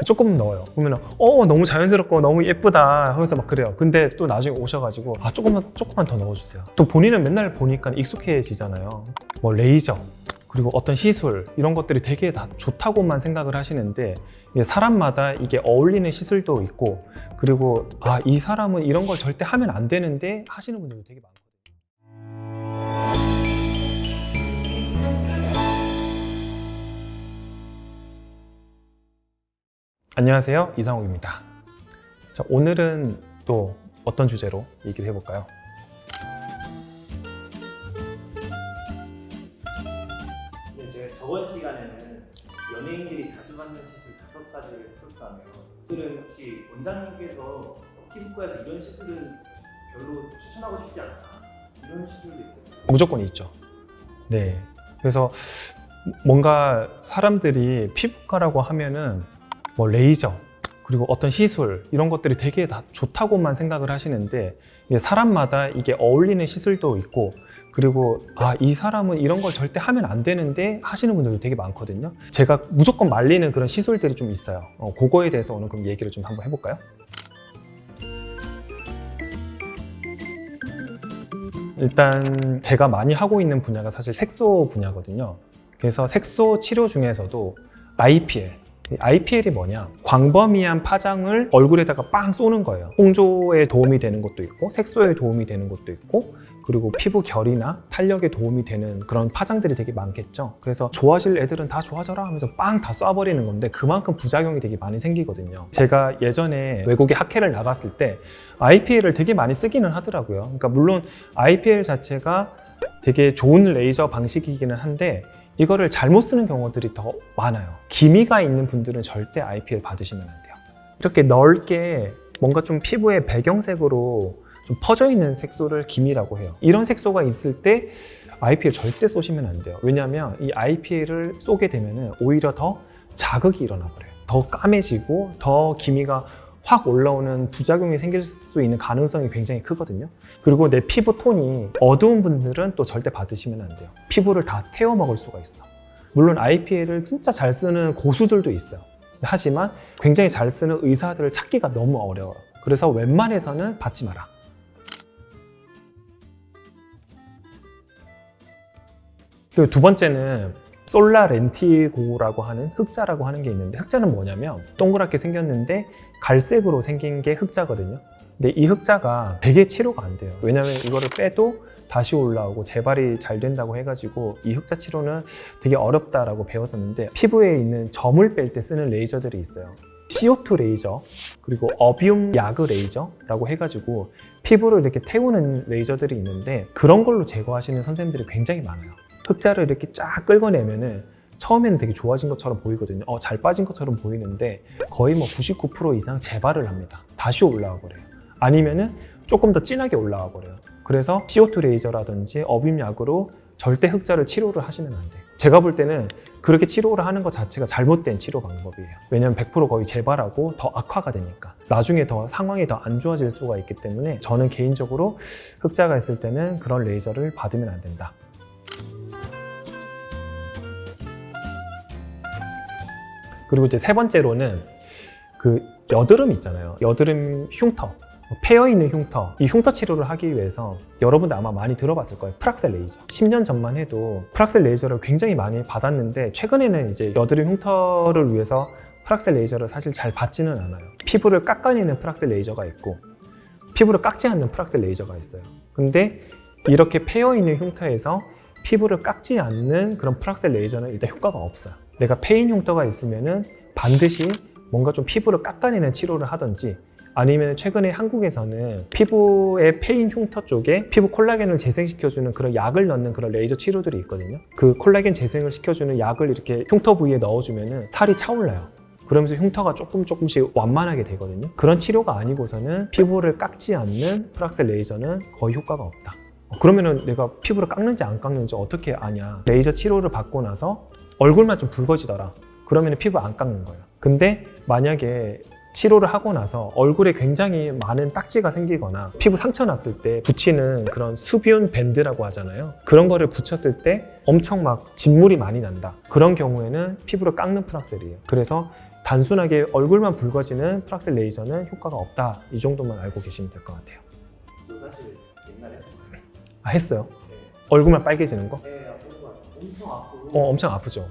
조금 넣어요. 그러면 너무 자연스럽고 너무 예쁘다 하면서 막 그래요. 근데 또 나중에 오셔가지고 조금만 더 넣어주세요. 또 본인은 맨날 보니까 익숙해지잖아요. 뭐 레이저 그리고 어떤 시술 이런 것들이 되게 다 좋다고만 생각을 하시는데 이게 사람마다 이게 어울리는 시술도 있고 그리고 이 사람은 이런 걸 절대 하면 안 되는데 하시는 분들도 되게 많거든요. 안녕하세요, 이상욱입니다. 자, 오늘은 또 어떤 주제로 얘기를 해볼까요? 제가 저번 시간에는 연예인들이 자주 받는 시술 5가지를 했었다면 오늘은 혹시 원장님께서 피부과에서 이런 시술은 별로 추천하고 싶지 않다 이런 시술도 있어요? 무조건 있죠. 네. 그래서 뭔가 사람들이 피부과라고 하면은 뭐 레이저 그리고 어떤 시술 이런 것들이 되게 다 좋다고만 생각을 하시는데 이게 사람마다 이게 어울리는 시술도 있고 그리고 이 사람은 이런 걸 절대 하면 안 되는데 하시는 분들도 되게 많거든요. 제가 무조건 말리는 그런 시술들이 좀 있어요. 그거에 대해서 오늘 그럼 얘기를 좀 한번 해볼까요? 일단 제가 많이 하고 있는 분야가 사실 색소 분야거든요. 그래서 색소 치료 중에서도 IPL이 뭐냐? 광범위한 파장을 얼굴에다가 빵 쏘는 거예요. 홍조에 도움이 되는 것도 있고 색소에 도움이 되는 것도 있고 그리고 피부 결이나 탄력에 도움이 되는 그런 파장들이 되게 많겠죠. 그래서 좋아질 애들은 다 좋아져라 하면서 빵 다 쏴버리는 건데 그만큼 부작용이 되게 많이 생기거든요. 제가 예전에 외국에 학회를 나갔을 때 IPL을 되게 많이 쓰기는 하더라고요. 그러니까 물론 IPL 자체가 되게 좋은 레이저 방식이기는 한데 이거를 잘못 쓰는 경우들이 더 많아요. 기미가 있는 분들은 절대 IPL 받으시면 안 돼요. 이렇게 넓게 뭔가 좀 피부의 배경색으로 좀 퍼져 있는 색소를 기미라고 해요. 이런 색소가 있을 때 IPL 절대 쏘시면 안 돼요. 왜냐하면 이 IPL을 쏘게 되면 오히려 더 자극이 일어나 버려요. 더 까매지고 더 기미가 확 올라오는 부작용이 생길 수 있는 가능성이 굉장히 크거든요. 그리고 내 피부 톤이 어두운 분들은 또 절대 받으시면 안 돼요. 피부를 다 태워 먹을 수가 있어. 물론 IPL을 진짜 잘 쓰는 고수들도 있어요. 하지만 굉장히 잘 쓰는 의사들을 찾기가 너무 어려워요. 그래서 웬만해서는 받지 마라. 그리고 두 번째는 솔라렌티고라고 하는 흑자라고 하는 게 있는데 흑자는 뭐냐면 동그랗게 생겼는데 갈색으로 생긴 게 흑자거든요. 근데 이 흑자가 되게 치료가 안 돼요. 왜냐면 이거를 빼도 다시 올라오고 재발이 잘 된다고 해가지고 이 흑자 치료는 되게 어렵다라고 배웠었는데 피부에 있는 점을 뺄 때 쓰는 레이저들이 있어요. CO2 레이저 그리고 어비움 야그 레이저라고 해가지고 피부를 이렇게 태우는 레이저들이 있는데 그런 걸로 제거하시는 선생님들이 굉장히 많아요. 흑자를 이렇게 쫙 긁어내면은 처음에는 되게 좋아진 것처럼 보이거든요. 잘 빠진 것처럼 보이는데 거의 뭐 99% 이상 재발을 합니다. 다시 올라와 버려요. 아니면은 조금 더 진하게 올라와 버려요. 그래서 CO2 레이저라든지 어빔 약으로 절대 흑자를 치료를 하시면 안 돼요. 제가 볼 때는 그렇게 치료를 하는 것 자체가 잘못된 치료 방법이에요. 왜냐면 100% 거의 재발하고 더 악화가 되니까 나중에 더 상황이 더 안 좋아질 수가 있기 때문에 저는 개인적으로 흑자가 있을 때는 그런 레이저를 받으면 안 된다. 그리고 이제 세 번째로는 그 여드름 있잖아요. 여드름 흉터, 패여있는 흉터, 이 흉터 치료를 하기 위해서 여러분들 아마 많이 들어봤을 거예요. 프락셀 레이저. 10년 전만 해도 프락셀 레이저를 굉장히 많이 받았는데 최근에는 이제 여드름 흉터를 위해서 프락셀 레이저를 사실 잘 받지는 않아요. 피부를 깎아내는 프락셀 레이저가 있고 피부를 깎지 않는 프락셀 레이저가 있어요. 근데 이렇게 패여있는 흉터에서 피부를 깎지 않는 그런 프락셀 레이저는 일단 효과가 없어요. 내가 패인 흉터가 있으면은 반드시 뭔가 좀 피부를 깎아내는 치료를 하든지 아니면 최근에 한국에서는 피부의 패인 흉터 쪽에 피부 콜라겐을 재생시켜주는 그런 약을 넣는 그런 레이저 치료들이 있거든요. 그 콜라겐 재생을 시켜주는 약을 이렇게 흉터 부위에 넣어주면은 살이 차올라요. 그러면서 흉터가 조금씩 완만하게 되거든요. 그런 치료가 아니고서는 피부를 깎지 않는 프락셀 레이저는 거의 효과가 없다. 그러면은 내가 피부를 깎는지 안 깎는지 어떻게 아냐? 레이저 치료를 받고 나서 얼굴만 좀 붉어지더라. 그러면 피부 안 깎는 거예요. 근데 만약에 치료를 하고 나서 얼굴에 굉장히 많은 딱지가 생기거나 피부 상처 났을 때 붙이는 그런 수분 밴드라고 하잖아요. 그런 거를 붙였을 때 엄청 막 진물이 많이 난다. 그런 경우에는 피부를 깎는 프락셀이에요. 그래서 단순하게 얼굴만 붉어지는 프락셀 레이저는 효과가 없다. 이 정도만 알고 계시면 될 것 같아요. 저 사실 옛날에 했었거든요. 아, 했어요? 네. 얼굴만 빨개지는 거? 네, 엄청 아프고 엄청 아프죠.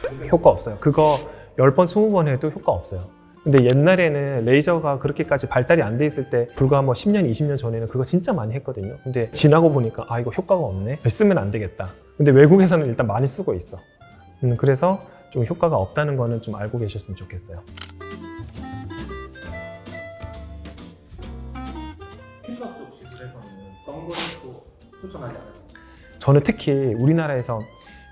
효과는 효과 없어요. 그거 10번, 20번 해도 효과 없어요. 근데 옛날에는 레이저가 그렇게까지 발달이 안 돼 있을 때 불과 뭐 10년, 20년 전에는 그거 진짜 많이 했거든요. 근데 지나고 보니까 아, 이거 효과가 없네. 쓰면 안 되겠다. 근데 외국에서는 일단 많이 쓰고 있어. 그래서 좀 효과가 없다는 거는 좀 알고 계셨으면 좋겠어요. 필러 쪽 시술에서는 어떤 걸 또 추천하지 않아요? 저는 특히 우리나라에서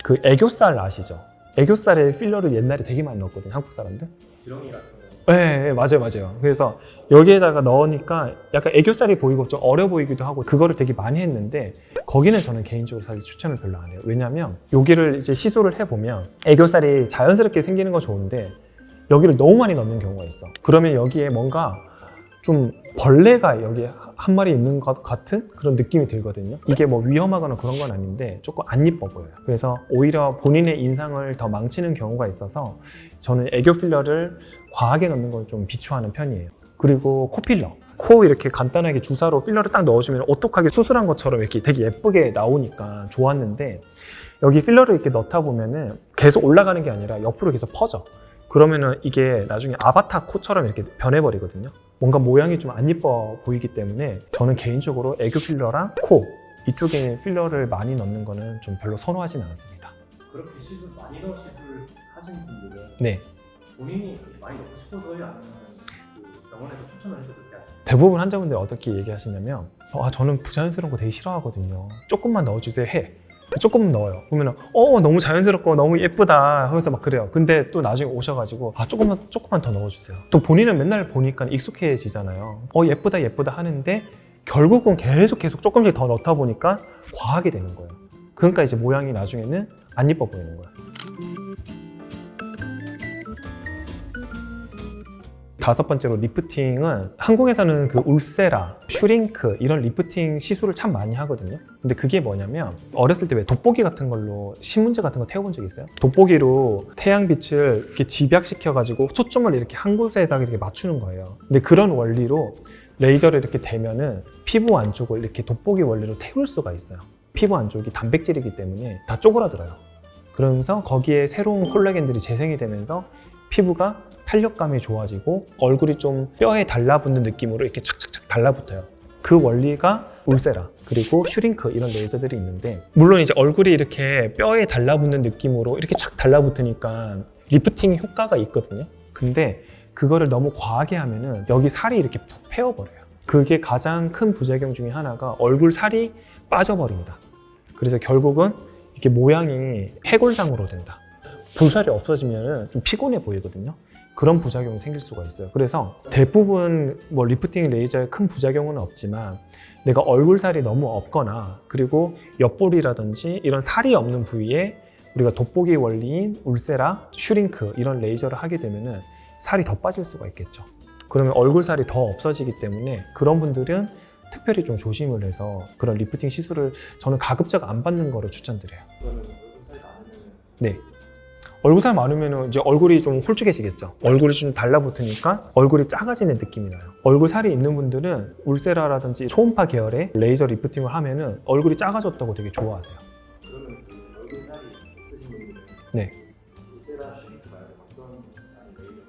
그 애교살 아시죠? 애교살에 필러를 옛날에 되게 많이 넣었거든요, 한국 사람들. 지렁이 같은 거. 네, 맞아요. 그래서 여기에다가 넣으니까 약간 애교살이 보이고 좀 어려 보이기도 하고 그거를 되게 많이 했는데 거기는 저는 개인적으로 사실 추천을 별로 안 해요. 왜냐면 여기를 이제 시술을 해보면 애교살이 자연스럽게 생기는 건 좋은데 여기를 너무 많이 넣는 경우가 있어. 그러면 여기에 뭔가 좀 벌레가 여기에 한 마리 있는 것 같은 그런 느낌이 들거든요. 이게 뭐 위험하거나 그런 건 아닌데 조금 안 이뻐 보여요. 그래서 오히려 본인의 인상을 더 망치는 경우가 있어서 저는 애교 필러를 과하게 넣는 걸 좀 비추하는 편이에요. 그리고 코 필러. 코 이렇게 간단하게 주사로 필러를 딱 넣어주면 오똑하게 수술한 것처럼 이렇게 되게 예쁘게 나오니까 좋았는데 여기 필러를 이렇게 넣다 보면은 계속 올라가는 게 아니라 옆으로 계속 퍼져. 그러면은 이게 나중에 아바타 코처럼 이렇게 변해버리거든요. 뭔가 모양이 좀 안 예뻐 보이기 때문에 저는 개인적으로 애교 필러랑 코 이쪽에 필러를 많이 넣는 거는 좀 별로 선호하지는 않습니다. 그렇게 시술 많이 넣은 시술 하시는 분들은 네. 본인이 많이 넣고 싶어서요? 아니면 그 병원에서 추천을 해서 그렇게 하시나요? 대부분 환자분들이 어떻게 얘기하시냐면 저는 부자연스러운 거 되게 싫어하거든요. 조금만 넣어주세요 해. 조금 넣어요. 그러면 너무 자연스럽고 너무 예쁘다 하면서 막 그래요. 근데 또 나중에 오셔가지고 조금만 더 넣어주세요. 또 본인은 맨날 보니까 익숙해지잖아요. 예쁘다 하는데 결국은 계속 조금씩 더 넣다 보니까 과하게 되는 거예요. 그러니까 이제 모양이 나중에는 안 예뻐 보이는 거예요. 5번째로 리프팅은 한국에서는 그 울세라, 슈링크 이런 리프팅 시술을 참 많이 하거든요. 근데 그게 뭐냐면 어렸을 때 왜 돋보기 같은 걸로 신문지 같은 거 태워본 적 있어요? 돋보기로 태양빛을 이렇게 집약시켜가지고 초점을 이렇게 한 곳에다가 이렇게 맞추는 거예요. 근데 그런 원리로 레이저를 이렇게 대면은 피부 안쪽을 이렇게 돋보기 원리로 태울 수가 있어요. 피부 안쪽이 단백질이기 때문에 다 쪼그라들어요. 그러면서 거기에 새로운 콜라겐들이 재생이 되면서 피부가 탄력감이 좋아지고 얼굴이 좀 뼈에 달라붙는 느낌으로 이렇게 착착착 달라붙어요. 그 원리가 울세라 그리고 슈링크 이런 레이저들이 있는데 물론 이제 얼굴이 이렇게 뼈에 달라붙는 느낌으로 이렇게 착 달라붙으니까 리프팅 효과가 있거든요. 근데 그거를 너무 과하게 하면은 여기 살이 이렇게 푹 패어버려요. 그게 가장 큰 부작용 중에 하나가 얼굴 살이 빠져버린다. 그래서 결국은 이렇게 모양이 해골상으로 된다. 볼살이 없어지면 좀 피곤해 보이거든요. 그런 부작용이 생길 수가 있어요. 그래서 대부분 뭐 리프팅 레이저의 큰 부작용은 없지만 내가 얼굴 살이 너무 없거나 그리고 옆볼이라든지 이런 살이 없는 부위에 우리가 돋보기 원리인 울세라, 슈링크 이런 레이저를 하게 되면은 살이 더 빠질 수가 있겠죠. 그러면 얼굴 살이 더 없어지기 때문에 그런 분들은 특별히 좀 조심을 해서 그런 리프팅 시술을 저는 가급적 안 받는 거를 추천드려요. 그러면 얼굴 살이 많으면 네. 얼굴 살 많으면 이제 얼굴이 좀 홀쭉해지겠죠. 얼굴이 좀 달라붙으니까 얼굴이 작아지는 느낌이 나요. 얼굴 살이 있는 분들은 울세라라든지 초음파 계열의 레이저 리프팅을 하면은 얼굴이 작아졌다고 되게 좋아하세요. 그러면 그 얼굴 살이 없으신 분들은 네. 울세라 슈링크 말고 어떤 레이저를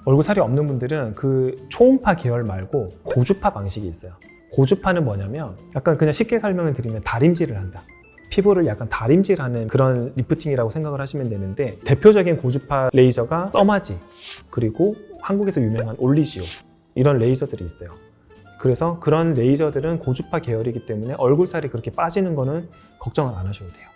얼굴 살이 없는 분들은 그 초음파 계열 말고 고주파 방식이 있어요. 고주파는 뭐냐면 약간 그냥 쉽게 설명을 드리면 다림질을 한다. 피부를 약간 다림질하는 그런 리프팅이라고 생각을 하시면 되는데 대표적인 고주파 레이저가 써마지 그리고 한국에서 유명한 올리지오 이런 레이저들이 있어요. 그래서 그런 레이저들은 고주파 계열이기 때문에 얼굴살이 그렇게 빠지는 거는 걱정을 안 하셔도 돼요.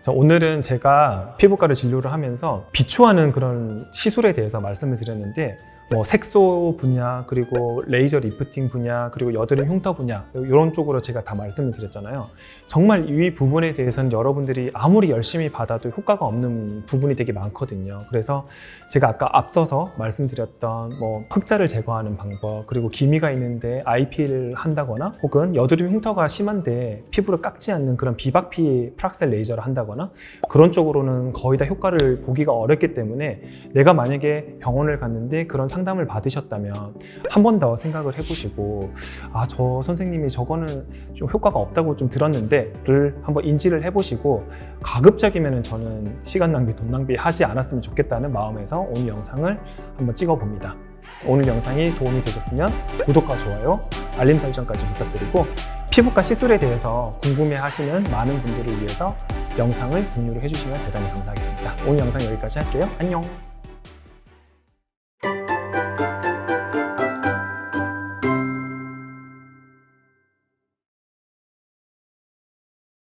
자, 오늘은 제가 피부과를 진료를 하면서 비추하는 그런 시술에 대해서 말씀을 드렸는데 뭐 색소 분야, 그리고 레이저 리프팅 분야, 그리고 여드름 흉터 분야 이런 쪽으로 제가 다 말씀을 드렸잖아요. 정말 이 부분에 대해서는 여러분들이 아무리 열심히 받아도 효과가 없는 부분이 되게 많거든요. 그래서 제가 아까 앞서서 말씀드렸던 뭐 흑자를 제거하는 방법, 그리고 기미가 있는데 IPL을 한다거나 혹은 여드름 흉터가 심한데 피부를 깎지 않는 그런 비박피 프락셀 레이저를 한다거나 그런 쪽으로는 거의 다 효과를 보기가 어렵기 때문에 내가 만약에 병원을 갔는데 그런 상담을 받으셨다면 한 번 더 생각을 해보시고 저 선생님이 저거는 좀 효과가 없다고 좀 들었는데를 한번 인지를 해보시고 가급적이면 저는 시간 낭비, 돈 낭비 하지 않았으면 좋겠다는 마음에서 오늘 영상을 한번 찍어봅니다. 오늘 영상이 도움이 되셨으면 구독과 좋아요, 알림 설정까지 부탁드리고 피부과 시술에 대해서 궁금해하시는 많은 분들을 위해서 영상을 공유를 해주시면 대단히 감사하겠습니다. 오늘 영상 여기까지 할게요. 안녕!